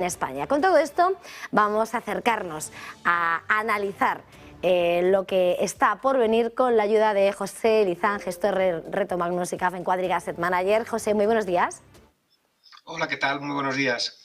en España. Con todo esto vamos a acercarnos a analizar lo que está por venir con la ayuda de José Lizán, gestor de Reto Magnus y CAF en Quadriga Asset Manager. José, muy buenos días. Hola, ¿qué tal? Muy buenos días.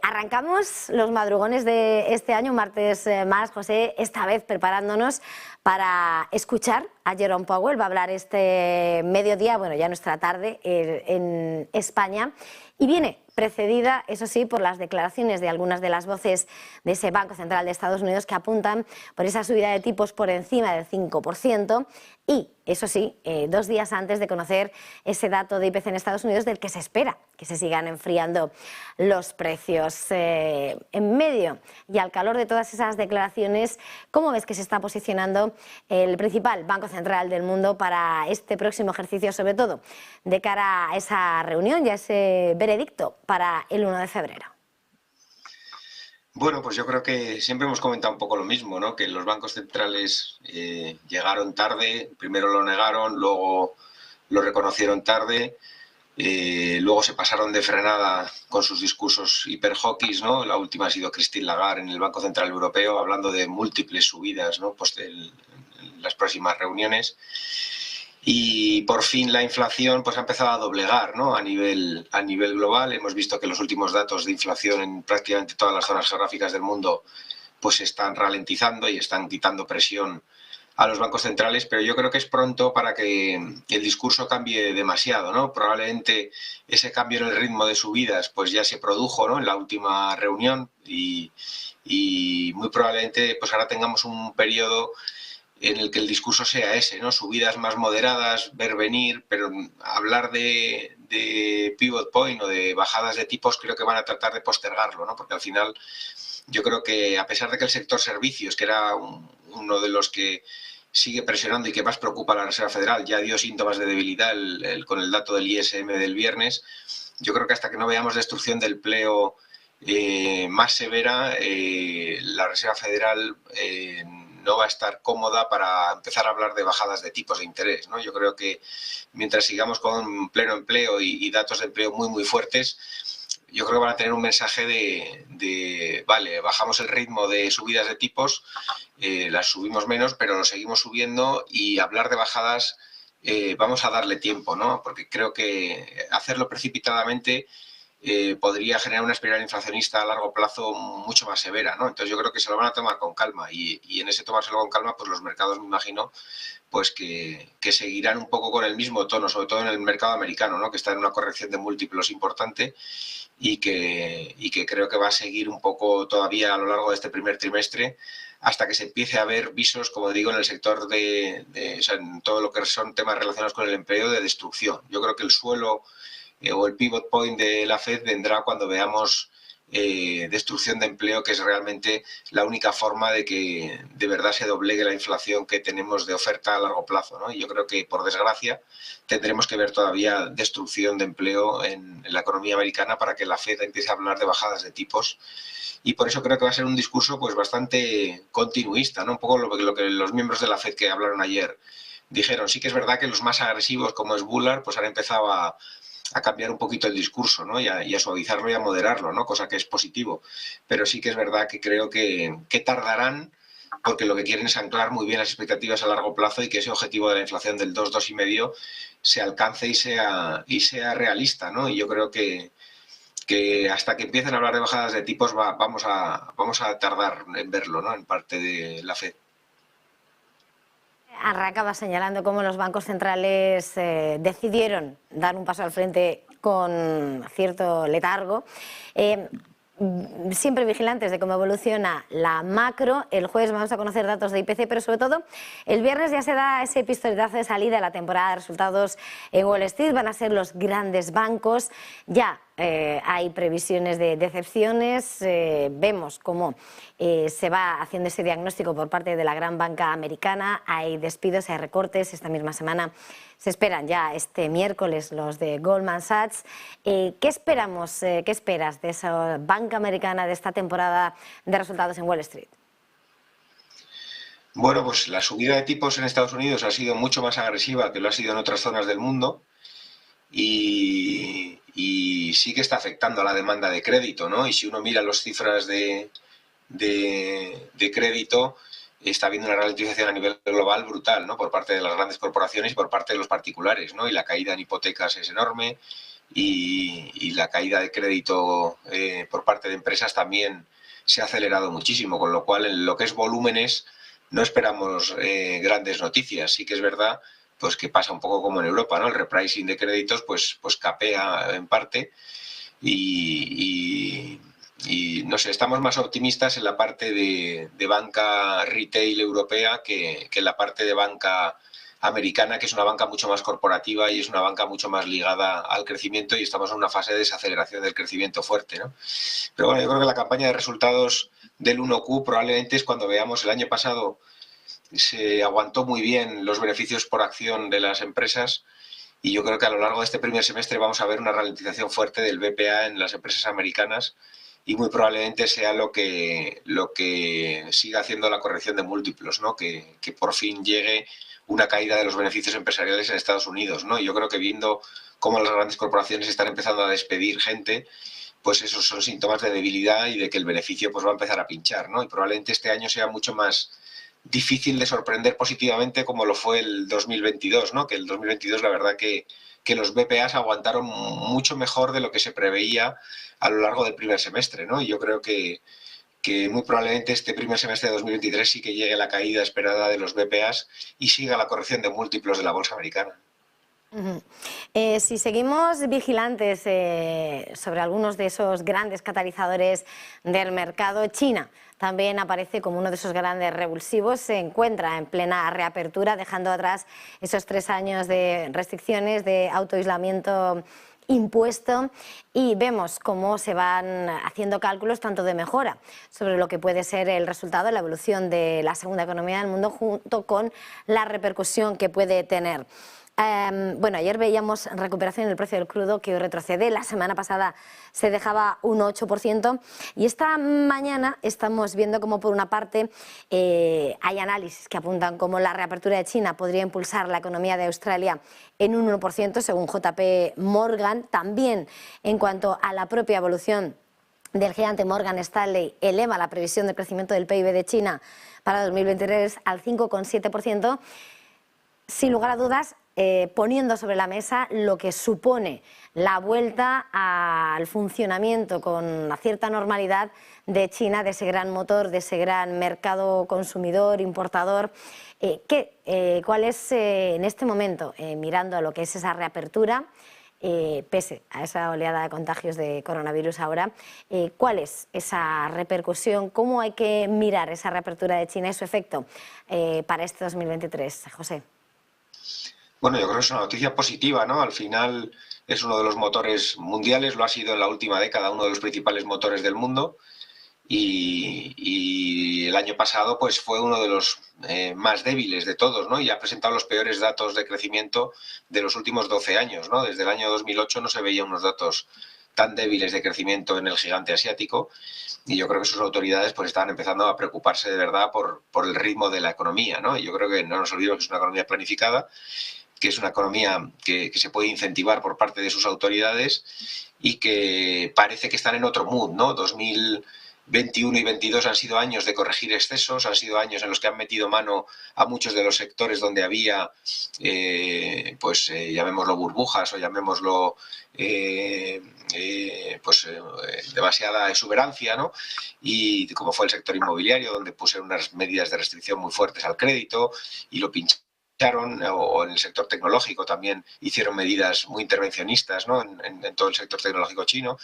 Arrancamos los madrugones de este año, un martes más, José, esta vez preparándonos para escuchar a Jerome Powell. Va a hablar este mediodía, bueno, ya nuestra tarde, en España, y viene precedida, eso sí, por las declaraciones de algunas de las voces de ese Banco Central de Estados Unidos que apuntan por esa subida de tipos por encima del 5% y, eso sí, 2 días antes de conocer ese dato de IPC en Estados Unidos del que se espera que se sigan enfriando los precios. En medio y al calor de todas esas declaraciones, ¿cómo ves que se está posicionando el principal banco central del mundo para este próximo ejercicio, sobre todo de cara a esa reunión y a ese veredicto para el 1 de febrero? Bueno, pues yo creo que siempre hemos comentado un poco lo mismo, ¿no? Que los bancos centrales llegaron tarde, primero lo negaron, luego lo reconocieron tarde, luego se pasaron de frenada con sus discursos hiperhawkish, ¿no? La última ha sido Christine Lagarde en el Banco Central Europeo, hablando de múltiples subidas, ¿no? Pues en las próximas reuniones. Y por fin la inflación pues ha empezado a doblegar, ¿no? a nivel global. Hemos visto que los últimos datos de inflación en prácticamente todas las zonas geográficas del mundo pues están ralentizando y están quitando presión a los bancos centrales, pero yo creo que es pronto para que el discurso cambie demasiado, ¿no? Probablemente ese cambio en el ritmo de subidas pues ya se produjo, ¿no? En la última reunión y muy probablemente pues ahora tengamos un periodo en el que el discurso sea ese, ¿no? Subidas más moderadas, ver venir, pero hablar de pivot point o de bajadas de tipos creo que van a tratar de postergarlo, ¿no? Porque al final yo creo que a pesar de que el sector servicios, que era uno de los que sigue presionando y que más preocupa a la Reserva Federal, ya dio síntomas de debilidad con el dato del ISM del viernes, yo creo que hasta que no veamos destrucción del empleo más severa, la Reserva Federal no va a estar cómoda para empezar a hablar de bajadas de tipos de interés, ¿no? Yo creo que mientras sigamos con pleno empleo y datos de empleo muy fuertes, yo creo que van a tener un mensaje vale, bajamos el ritmo de subidas de tipos, las subimos menos, pero lo seguimos subiendo y hablar de bajadas vamos a darle tiempo, ¿no? Porque creo que hacerlo precipitadamente podría generar una espiral inflacionista a largo plazo mucho más severa, ¿no? Entonces yo creo que se lo van a tomar con calma y en ese tomárselo con calma, pues los mercados, me imagino, pues que seguirán un poco con el mismo tono, sobre todo en el mercado americano, ¿no? Que está en una corrección de múltiplos importante y que creo que va a seguir un poco todavía a lo largo de este primer trimestre hasta que se empiece a ver visos, como digo, en el sector o sea, en todo lo que son temas relacionados con el empleo de destrucción. Yo creo que el suelo o el pivot point de la Fed vendrá cuando veamos destrucción de empleo, que es realmente la única forma de que de verdad se doblegue la inflación que tenemos de oferta a largo plazo, ¿no? Y yo creo que, por desgracia, tendremos que ver todavía destrucción de empleo en la economía americana para que la Fed empiece a hablar de bajadas de tipos. Y por eso creo que va a ser un discurso pues bastante continuista, ¿no? Un poco lo que los miembros de la Fed que hablaron ayer dijeron. Sí que es verdad que los más agresivos, como es Bullard, pues han empezado a cambiar un poquito el discurso, ¿no? y a suavizarlo y a moderarlo, ¿no? Cosa que es positivo. Pero sí que es verdad que creo que tardarán, porque lo que quieren es anclar muy bien las expectativas a largo plazo y que ese objetivo de la inflación del 2,5 se alcance y sea realista, ¿no? Y yo creo que hasta que empiecen a hablar de bajadas de tipos vamos a tardar en verlo, ¿no? En parte de la Fed. Arrancaba señalando cómo los bancos centrales decidieron dar un paso al frente con cierto letargo. Siempre vigilantes de cómo evoluciona la macro. El jueves vamos a conocer datos de IPC, pero sobre todo el viernes ya se da ese pistoletazo de salida de la temporada de resultados en Wall Street. Van a ser los grandes bancos. Ya hay previsiones de decepciones. Vemos cómo se va haciendo ese diagnóstico por parte de la gran banca americana. Hay despidos, hay recortes. Esta misma semana se esperan ya este miércoles los de Goldman Sachs. ¿Qué esperamos? ¿Qué esperas de esa banca americana de esta temporada de resultados en Wall Street? Bueno, pues la subida de tipos en Estados Unidos ha sido mucho más agresiva que lo ha sido en otras zonas del mundo y y sí que está afectando a la demanda de crédito, ¿no? Y si uno mira las cifras de crédito, está habiendo una ralentización a nivel global brutal, ¿no? Por parte de las grandes corporaciones y por parte de los particulares, ¿no? Y la caída en hipotecas es enorme y la caída de crédito por parte de empresas también se ha acelerado muchísimo, con lo cual en lo que es volúmenes no esperamos grandes noticias. Sí que es verdad pues que pasa un poco como en Europa, ¿no? El repricing de créditos pues capea en parte y no sé, estamos más optimistas en la parte de banca retail europea que en la parte de banca americana, que es una banca mucho más corporativa y es una banca mucho más ligada al crecimiento, y estamos en una fase de desaceleración del crecimiento fuerte, ¿no? Pero bueno, yo creo que la campaña de resultados del 1Q probablemente es cuando veamos el año pasado se aguantó muy bien los beneficios por acción de las empresas, y yo creo que a lo largo de este primer semestre vamos a ver una ralentización fuerte del BPA en las empresas americanas, y muy probablemente sea lo que siga haciendo la corrección de múltiplos, ¿no? Que por fin llegue una caída de los beneficios empresariales en Estados Unidos, ¿no? Y yo creo que viendo cómo las grandes corporaciones están empezando a despedir gente, pues esos son síntomas de debilidad y de que el beneficio pues va a empezar a pinchar, ¿no? Y probablemente este año sea mucho más difícil de sorprender positivamente como lo fue el 2022, ¿no? Que el 2022 la verdad que los BPAs aguantaron mucho mejor de lo que se preveía a lo largo del primer semestre, ¿no? Y yo creo que muy probablemente este primer semestre de 2023 sí que llegue la caída esperada de los BPAs y siga la corrección de múltiplos de la bolsa americana. Si seguimos vigilantes sobre algunos de esos grandes catalizadores del mercado, China también aparece como uno de esos grandes revulsivos, se encuentra en plena reapertura, dejando atrás esos 3 años de restricciones, de autoaislamiento impuesto, y vemos cómo se van haciendo cálculos tanto de mejora sobre lo que puede ser el resultado, la evolución de la segunda economía del mundo, junto con la repercusión que puede tener. Bueno, ayer veíamos recuperación del precio del crudo, que hoy retrocede. La semana pasada se dejaba un 8%, y esta mañana estamos viendo como por una parte hay análisis que apuntan como la reapertura de China podría impulsar la economía de Australia en un 1%, según JP Morgan. También en cuanto a la propia evolución del gigante Morgan Stanley, eleva la previsión de crecimiento del PIB de China para 2023 al 5,7%. Sin lugar a dudas, poniendo sobre la mesa lo que supone la vuelta al funcionamiento con una cierta normalidad de China, de ese gran motor, de ese gran mercado consumidor, importador. ¿Cuál es en este momento, mirando a lo que es esa reapertura, pese a esa oleada de contagios de coronavirus ahora, cuál es esa repercusión? ¿Cómo hay que mirar esa reapertura de China y su efecto para este 2023, José? Bueno, yo creo que es una noticia positiva, ¿no? Al final es uno de los motores mundiales, lo ha sido en la última década uno de los principales motores del mundo, y el año pasado pues fue uno de los más débiles de todos, ¿no? Y ha presentado los peores datos de crecimiento de los últimos 12 años, ¿no? Desde el año 2008 no se veían unos datos tan débiles de crecimiento en el gigante asiático, y yo creo que sus autoridades pues estaban empezando a preocuparse de verdad por el ritmo de la economía, ¿no? Y yo creo que no nos olvidemos que es una economía planificada, que es una economía que se puede incentivar por parte de sus autoridades, y que parece que están en otro mood, ¿no? 2021 y 2022 han sido años de corregir excesos, han sido años en los que han metido mano a muchos de los sectores donde había, llamémoslo burbujas o llamémoslo demasiada exuberancia, ¿no? Y como fue el sector inmobiliario, donde pusieron unas medidas de restricción muy fuertes al crédito y lo pincharon, o en el sector tecnológico también hicieron medidas muy intervencionistas, ¿no? en todo el sector tecnológico chino,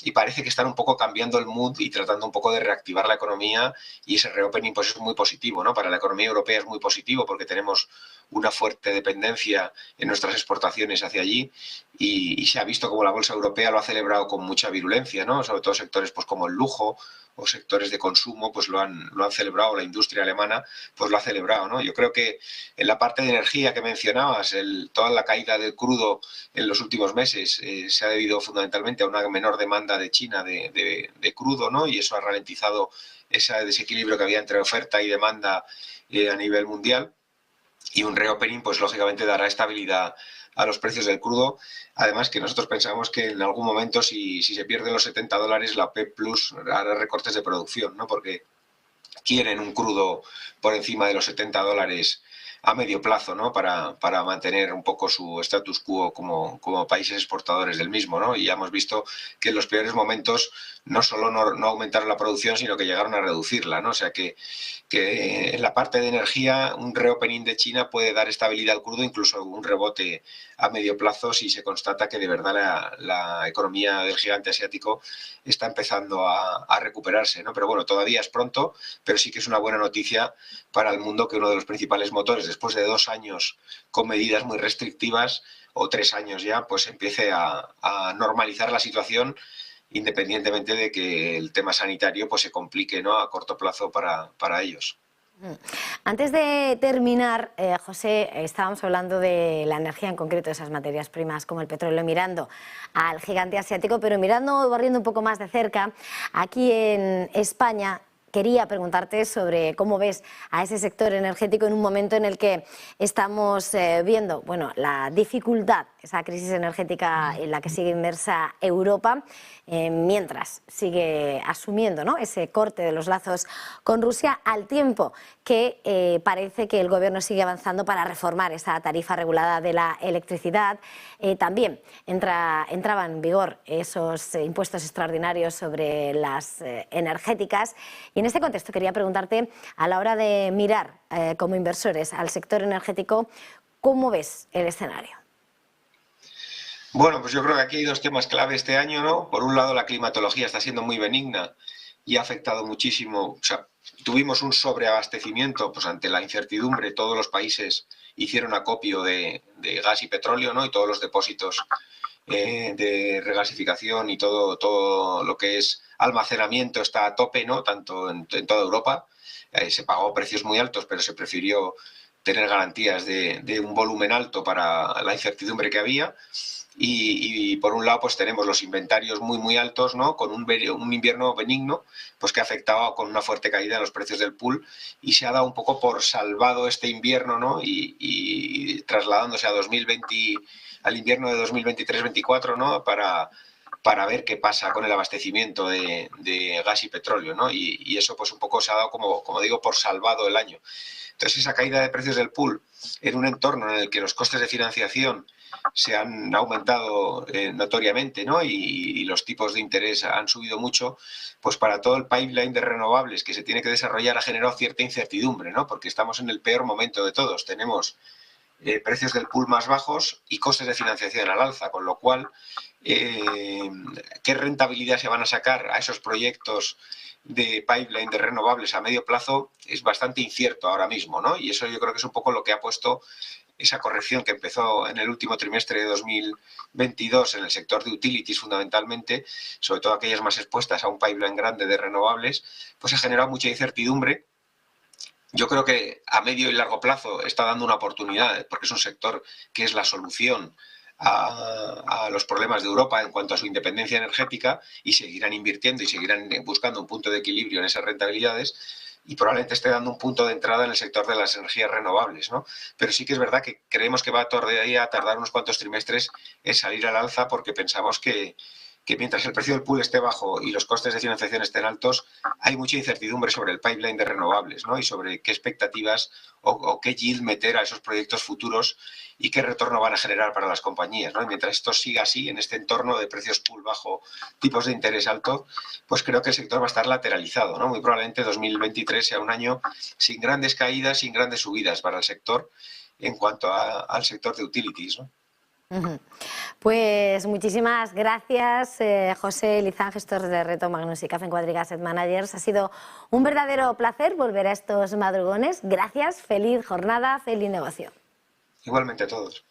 y parece que están un poco cambiando el mood y tratando un poco de reactivar la economía, y ese reopening pues es muy positivo, ¿no? Para la economía europea es muy positivo porque tenemos una fuerte dependencia en nuestras exportaciones hacia allí, y se ha visto como la bolsa europea lo ha celebrado con mucha virulencia, ¿no? Sobre todo sectores pues como el lujo o sectores de consumo pues lo han celebrado, la industria alemana pues lo ha celebrado, ¿no? Yo creo que en la parte de energía que mencionabas, toda la caída del crudo en los últimos meses se ha debido fundamentalmente a una menor demanda de China de crudo, ¿no? Y eso ha ralentizado ese desequilibrio que había entre oferta y demanda a nivel mundial. Y un reopening, pues lógicamente dará estabilidad a los precios del crudo. Además que nosotros pensamos que en algún momento si se pierden los $70 la OPEP Plus hará recortes de producción, ¿no? Porque quieren un crudo por encima de los $70 a medio plazo, ¿no? Para mantener un poco su status quo como países exportadores del mismo, ¿no? Y ya hemos visto que en los peores momentos no solo no aumentaron la producción, sino que llegaron a reducirla, ¿no? O sea que en la parte de energía un reopening de China puede dar estabilidad al crudo, incluso un rebote a medio plazo si se constata que de verdad la economía del gigante asiático está empezando a recuperarse, ¿no? Pero bueno, todavía es pronto, pero sí que es una buena noticia para el mundo que uno de los principales motores, después de 2 años con medidas muy restrictivas, o 3 años ya, pues empiece a normalizar la situación, independientemente de que el tema sanitario pues se complique, ¿no?, a corto plazo para ellos. Antes de terminar, José, estábamos hablando de la energía, en concreto de esas materias primas como el petróleo, mirando al gigante asiático, pero barriendo un poco más de cerca, aquí en España. Quería preguntarte sobre cómo ves a ese sector energético en un momento en el que estamos viendo, bueno, la dificultad, esa crisis energética en la que sigue inmersa Europa, mientras sigue asumiendo, ¿no?, ese corte de los lazos con Rusia, al tiempo que parece que el Gobierno sigue avanzando para reformar esa tarifa regulada de la electricidad. También entraban en vigor esos impuestos extraordinarios sobre las energéticas. Y en este contexto quería preguntarte, a la hora de mirar como inversores al sector energético, ¿cómo ves el escenario? Bueno, pues yo creo que aquí hay 2 temas clave este año, ¿no? Por un lado, la climatología está siendo muy benigna y ha afectado muchísimo. O sea, tuvimos un sobreabastecimiento, pues ante la incertidumbre todos los países hicieron acopio de gas y petróleo, ¿no? Y todos los depósitos de regasificación y todo lo que es almacenamiento está a tope, ¿no?, tanto en toda Europa. Se pagó precios muy altos, pero se prefirió tener garantías de un volumen alto para la incertidumbre que había. Y por un lado pues tenemos los inventarios muy altos, ¿no?, con un invierno benigno, pues que ha afectado con una fuerte caída en los precios del pool, y se ha dado un poco por salvado este invierno, ¿no?, y trasladándose a 2020, al invierno de 2023-24, ¿no?, para ver qué pasa con el abastecimiento de gas y petróleo, ¿no? Y eso pues un poco se ha dado, como digo, por salvado el año. Entonces esa caída de precios del pool en un entorno en el que los costes de financiación se han aumentado notoriamente, ¿no?, y los tipos de interés han subido mucho, pues para todo el pipeline de renovables que se tiene que desarrollar ha generado cierta incertidumbre, ¿no?, porque estamos en el peor momento de todos. Tenemos precios del pool más bajos y costes de financiación al alza, con lo cual qué rentabilidad se van a sacar a esos proyectos de pipeline de renovables a medio plazo es bastante incierto ahora mismo, ¿no? Y eso yo creo que es un poco lo que ha puesto esa corrección que empezó en el último trimestre de 2022 en el sector de utilities fundamentalmente, sobre todo aquellas más expuestas a un pipeline grande de renovables, pues ha generado mucha incertidumbre. Yo creo que a medio y largo plazo está dando una oportunidad, porque es un sector que es la solución a los problemas de Europa en cuanto a su independencia energética, y seguirán invirtiendo y seguirán buscando un punto de equilibrio en esas rentabilidades, y probablemente esté dando un punto de entrada en el sector de las energías renovables, ¿no? Pero sí que es verdad que creemos que va a tardar unos cuantos trimestres en salir al alza, porque pensamos que mientras el precio del pool esté bajo y los costes de financiación estén altos, hay mucha incertidumbre sobre el pipeline de renovables, ¿no?, y sobre qué expectativas o qué yield meter a esos proyectos futuros y qué retorno van a generar para las compañías, ¿no? Y mientras esto siga así, en este entorno de precios pool bajo, tipos de interés alto, pues creo que el sector va a estar lateralizado, ¿no? Muy probablemente 2023 sea un año sin grandes caídas, sin grandes subidas para el sector en cuanto al sector de utilities, ¿no? Pues muchísimas gracias, José Lizán, gestor de Reto Magnus y Café en Quadriga Asset Managers. Ha sido un verdadero placer volver a estos madrugones. Gracias, feliz jornada, feliz negocio. Igualmente a todos.